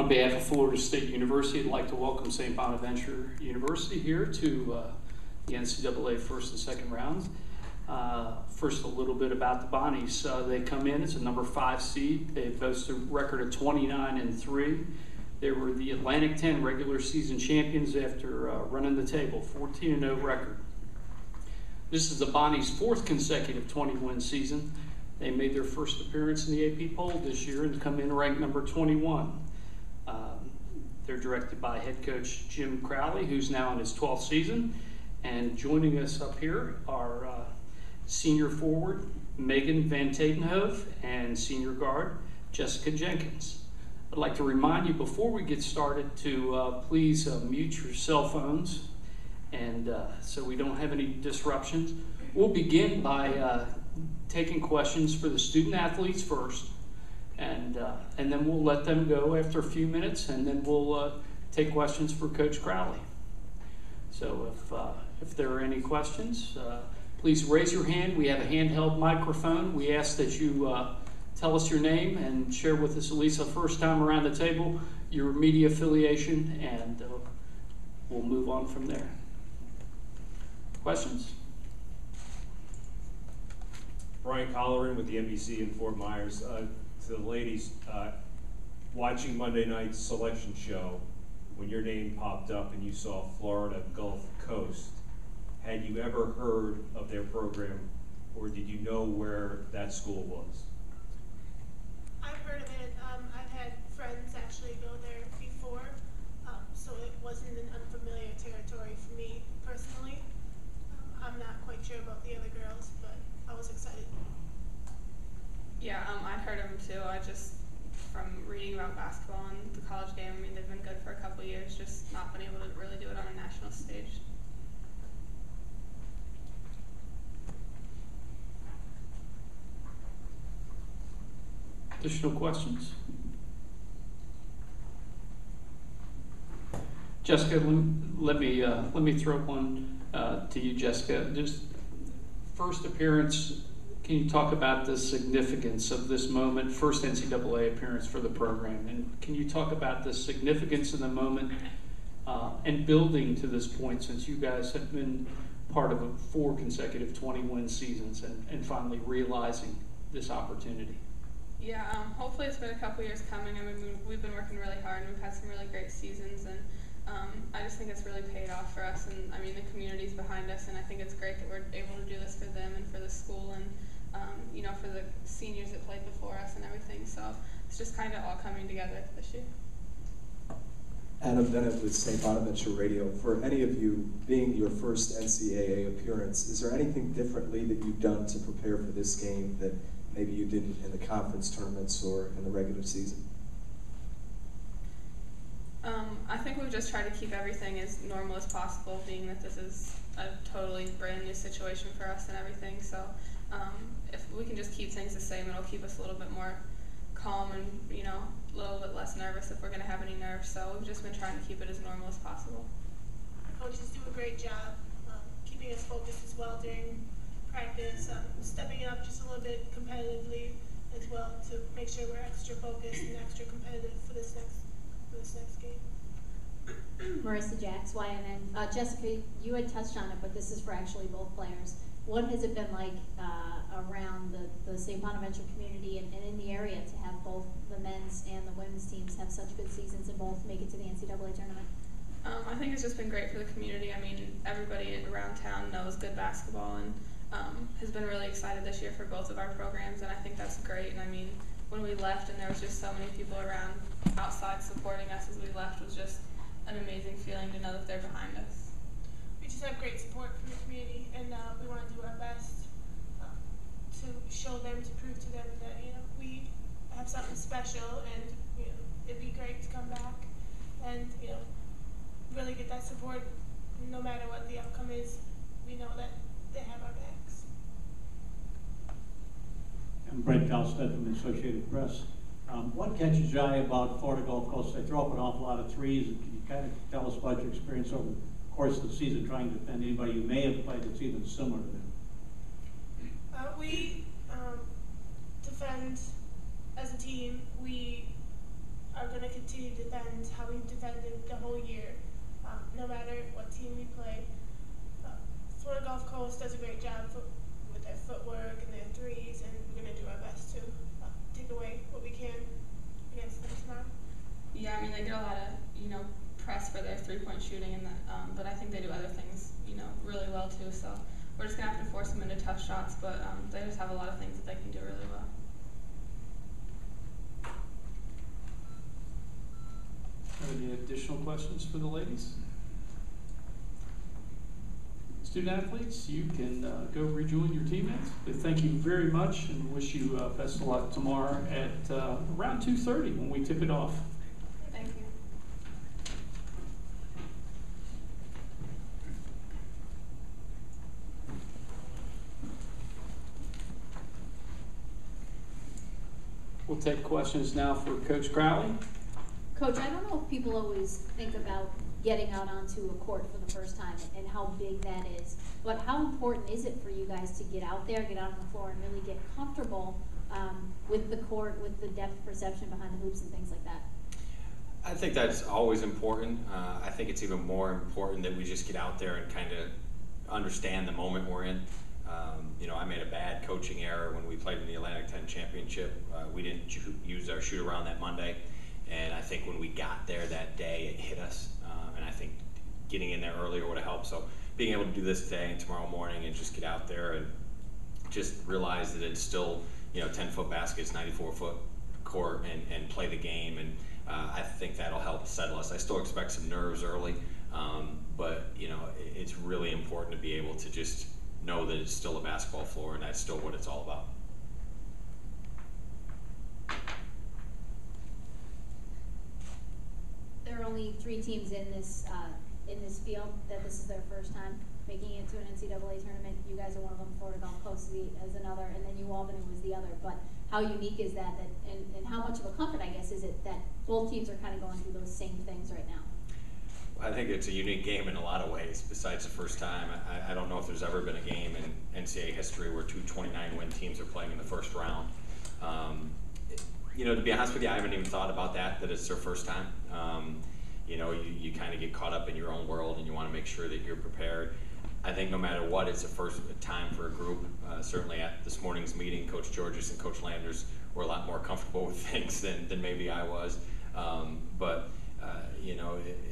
On behalf of Florida State University, I'd like to welcome St. Bonaventure University here to the NCAA first and second rounds. First, a little bit about the Bonnies. They come in as a number 5 seed. They boast a record of 29-3. They were the Atlantic 10 regular season champions after running the table, 14-0 record. This is the Bonnies' 4th consecutive 20-win season. They made their first appearance in the AP poll this year and come in ranked number 21. They're directed by head coach Jim Crowley, who's now in his 12th season. And joining us up here are senior forward Megan Van Tatenhove and senior guard Jessica Jenkins. I'd like to remind you before we get started to please mute your cell phones, and so we don't have any disruptions. We'll begin by taking questions for the student athletes first, and then we'll let them go after a few minutes, and then we'll take questions for Coach Crowley. So if there are any questions, please raise your hand. We have a handheld microphone. We ask that you tell us your name and share with us, at least the first time around the table, your media affiliation, and we'll move on from there. Questions? Brian Colleran with the NBC in Fort Myers. To the ladies, watching Monday night's selection show, when your name popped up and you saw Florida Gulf Coast, had you ever heard of their program, or did you know where that school was? I've heard of it. I've had friends actually go there before, so it wasn't an unfamiliar territory for me personally. I'm not quite sure about the other girls, but I was excited. Yeah, I'd heard of them too. I just, from reading about basketball and the college game, I mean, they've been good for a couple of years, just not been able to really do it on a national stage. Additional questions? Jessica, let me throw one to you, Jessica. Just first appearance, can you talk about the significance of this moment, first NCAA appearance for the program, and can you talk about the significance of the moment and building to this point, since you guys have been part of 4 consecutive 20-win seasons and finally realizing this opportunity? Yeah, hopefully it's been a couple years coming. I mean, we've been working really hard and we've had some really great seasons, and I just think it's really paid off for us, and I mean the community's behind us, and I think it's great that we're able to do this for them and for the school, and you know, for the seniors that played before us and everything. So it's just kind of all coming together this year. Adam Bennett with St. Bonaventure Radio. For any of you, being your first NCAA appearance, is there anything differently that you've done to prepare for this game that maybe you didn't in the conference tournaments or in the regular season? I think we've just tried to keep everything as normal as possible, being that this is a totally brand new situation for us and everything. So if we can just keep things the same, it'll keep us a little bit more calm and, you know, a little bit less nervous if we're going to have any nerves. So we've just been trying to keep it as normal as possible. Coaches do a great job keeping us focused as well during practice, stepping it up just a little bit competitively as well to make sure we're extra focused and extra competitive for this next game. Marissa Jacks, YNN. Jessica, you had touched on it, but this is for actually both players. What has it been like around the St. Bonaventure community and in the area to have both the men's and the women's teams have such good seasons and both make it to the NCAA tournament? I think it's just been great for the community. I mean, everybody around town knows good basketball and has been really excited this year for both of our programs, and I think that's great. And I mean, when we left and there was just so many people around outside supporting us as we left was just an amazing feeling to know that they're behind us. We just have great support from the community, and we want to do our best to show them, to prove to them that, you know, we have something special, and, you know, it'd be great to come back and, you know, really get that support. No matter what the outcome is, we know that they have our backs. I'm Brent Galstead from the Associated Press. What catches your eye about Florida Gulf Coast? They throw up an awful lot of threes. Can you kind of tell us about your experience over the course of the season trying to defend anybody you may have played that's even similar to them? We defend as a team. We are going to continue to defend how we've defended the whole year, no matter what team we play. Florida Gulf Coast does a great job with their footwork and their threes, and we're going to do our best to take away what we can against them tomorrow. Yeah, I mean, they get a lot of, press for their three-point shooting, and but I think they do other things, really well too. So we're just gonna have to force them into tough shots, but they just have a lot of things that they can do really well. Any additional questions for the ladies? Student athletes, you can go rejoin your teammates. But thank you very much, and wish you best of luck tomorrow at around 2:30 when we tip it off. Thank you. We'll take questions now for Coach Crowley. Coach, I don't know if people always think about getting out onto a court for the first time and how big that is, but how important is it for you guys to get out there, get out on the floor, and really get comfortable with the court, with the depth perception behind the hoops and things like that? I think that's always important. I think it's even more important that we just get out there and kind of understand the moment we're in. I made a bad coaching error when we played in the Atlantic 10 Championship. We didn't use our shoot around that Monday, and I think when we got there that day, it hit us, and I think getting in there earlier would have helped. So being able to do this today and tomorrow morning and just get out there and just realize that it's still, 10-foot baskets, 94-foot court, and play the game, and I think that'll help settle us. I still expect some nerves early, but it's really important to be able to just know that it's still a basketball floor, and that's still what it's all about. There are only 3 teams in this field that this is their first time making it to an NCAA tournament. You guys are one of them. Florida Gulf Coast is another, and then New Albany was the other. But how unique is that and how much of a comfort, I guess, is it that both teams are kind of going through those same things right now? I think it's a unique game in a lot of ways. Besides the first time, I don't know if there's ever been a game in NCAA history where 2 29-win teams are playing in the first round. To be honest with you, I haven't even thought about that it's their first time. You kind of get caught up in your own world, and you want to make sure that you're prepared. I think no matter what, it's the first time for a group. Certainly at this morning's meeting, Coach Georges and Coach Landers were a lot more comfortable with things than maybe I was.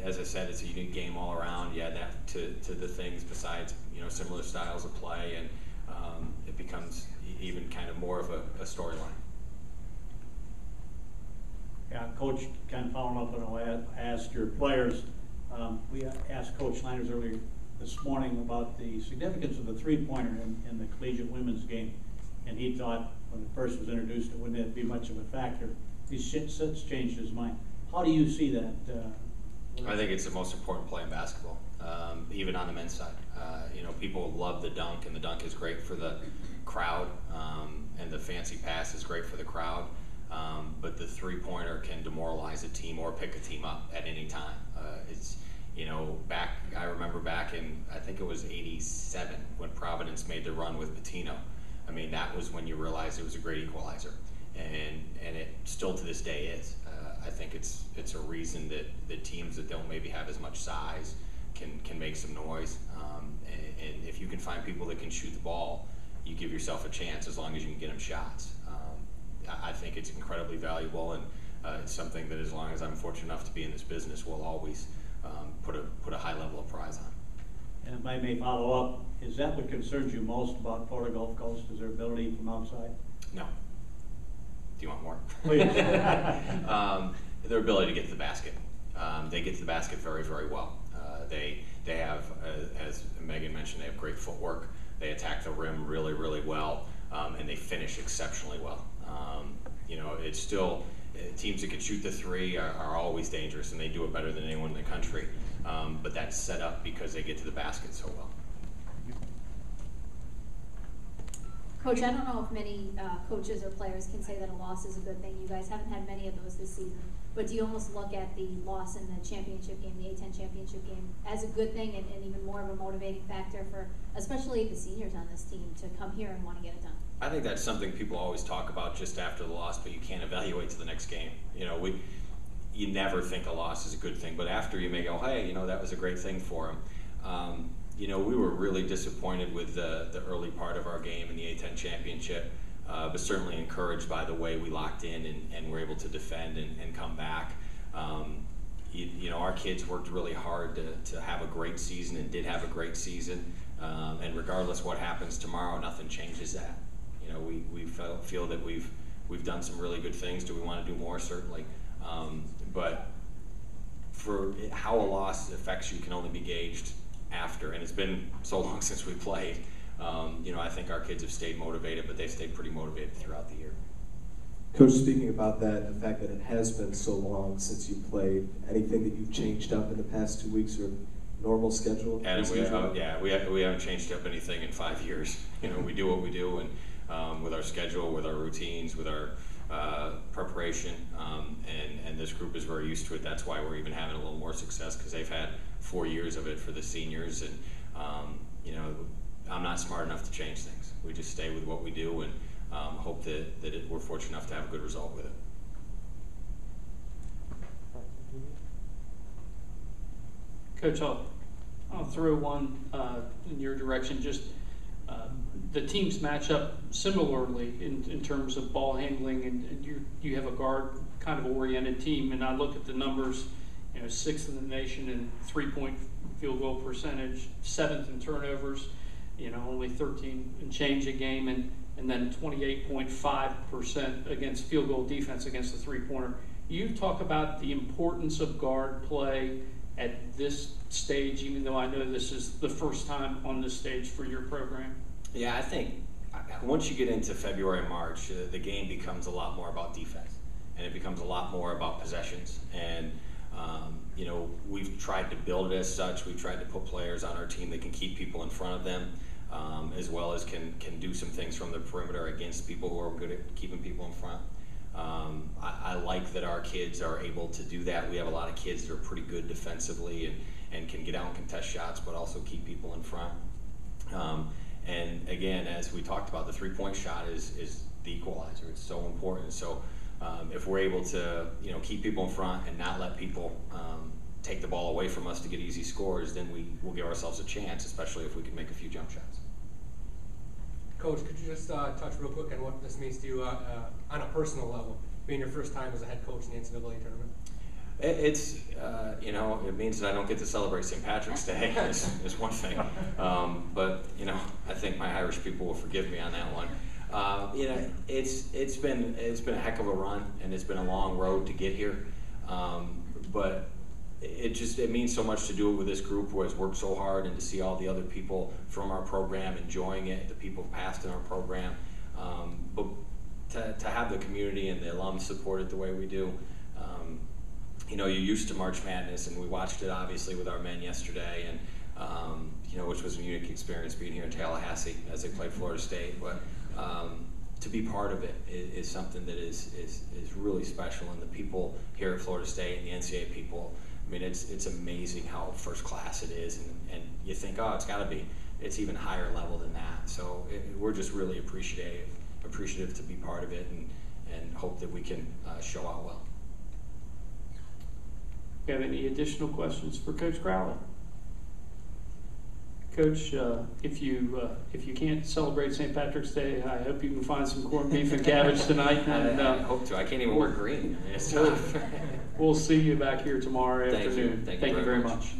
As I said, it's a unique game all around. You add that to the things besides, similar styles of play, and it becomes even kind of more of a storyline. Yeah, Coach, kind of following up on what I asked your players, we asked Coach Landers earlier this morning about the significance of the three-pointer in the collegiate women's game, and he thought when it first was introduced it wouldn't be much of a factor. He's since changed his mind. How do you see that? I think it's the most important play in basketball, even on the men's side. People love the dunk, and the dunk is great for the crowd, and the fancy pass is great for the crowd. But the three-pointer can demoralize a team or pick a team up at any time. I remember back in, I think it was '87 when Providence made the run with Pitino. I mean, that was when you realized it was a great equalizer, and it still to this day is. I think it's a reason that teams that don't maybe have as much size can make some noise. And if you can find people that can shoot the ball, you give yourself a chance as long as you can get them shots. I think it's incredibly valuable, and it's something that as long as I'm fortunate enough to be in this business, we'll always put a high level of prize on. And if I may follow up, is that what concerns you most about Florida Gulf Coast, is their ability from outside? No. Do you want more? Please. Their ability to get to the basket. They get to the basket very, very well. They have, as Megan mentioned, they have great footwork. They attack the rim really, really well, and they finish exceptionally well. It's still, teams that can shoot the three are always dangerous, and they do it better than anyone in the country. But that's set up because they get to the basket so well. Coach, I don't know if many coaches or players can say that a loss is a good thing. You guys haven't had many of those this season. But do you almost look at the loss in the championship game, the A-10 championship game, as a good thing and even more of a motivating factor for especially the seniors on this team to come here and want to get it done? I think that's something people always talk about just after the loss, but you can't evaluate to the next game. you never think a loss is a good thing, but after you may go, hey, that was a great thing for them. We were really disappointed with the early part of our game in the A-10 championship, but certainly encouraged by the way we locked in and were able to defend and come back. Our kids worked really hard to have a great season and did have a great season. And regardless what happens tomorrow, nothing changes that. We feel that we've done some really good things. Do we want to do more? Certainly. But for how a loss affects you can only be gauged after, and it's been so long since we played. I think our kids have stayed motivated, but they've stayed pretty motivated throughout the year. Coach, speaking about that, the fact that it has been so long since you played, anything that you've changed up in the past 2 weeks or normal schedule? And we haven't changed up anything in 5 years. We do what we do, and with our schedule, with our routines, with our preparation, and this group is very used to it. That's why we're even having a little more success, because they've had 4 years of it for the seniors, and I'm not smart enough to change things. We just stay with what we do and hope that we're fortunate enough to have a good result with it. Coach, I'll throw one in your direction. Just the teams match up similarly in terms of ball handling, and you have a guard kind of oriented team, and I look at the numbers, 6th in the nation in 3-point field goal percentage, 7th in turnovers, only 13 and change a game, and then 28.5% against field goal defense against the three-pointer. You talk about the importance of guard play at this stage, even though I know this is the first time on this stage for your program. Yeah, I think once you get into February and March, the game becomes a lot more about defense, and it becomes a lot more about possessions. And we've tried to build it as such. We've tried to put players on our team that can keep people in front of them, as well as can do some things from the perimeter against people who are good at keeping people in front. I like that our kids are able to do that. We have a lot of kids that are pretty good defensively and can get out and contest shots, but also keep people in front. And again, as we talked about, the three-point shot is the equalizer. It's so important. So if we're able to keep people in front and not let people take the ball away from us to get easy scores, then we'll give ourselves a chance, especially if we can make a few jump shots. Coach, could you just touch real quick on what this means to you on a personal level, being your first time as a head coach in the NCAA tournament? It's it means that I don't get to celebrate St. Patrick's Day is one thing, but I think my Irish people will forgive me on that one. It's been a heck of a run, and it's been a long road to get here, but it means so much to do it with this group who has worked so hard, and to see all the other people from our program enjoying it, the people past in our program, but to have the community and the alums support it the way we do. You're used to March Madness, and we watched it obviously with our men yesterday, and which was a unique experience being here in Tallahassee as they played Florida State. But to be part of it is something that is really special, and the people here at Florida State and the NCAA people. I mean, it's amazing how first class it is, and you think, oh, it's even higher level than that. So we're just really appreciative to be part of it, and hope that we can show out well. Do you have any additional questions for Coach Crowley? Coach, if you can't celebrate St. Patrick's Day, I hope you can find some corned beef and cabbage tonight. And, I hope to. I can't even wear green. I mean, it's tough. We'll see you back here tomorrow afternoon. Thank you very much.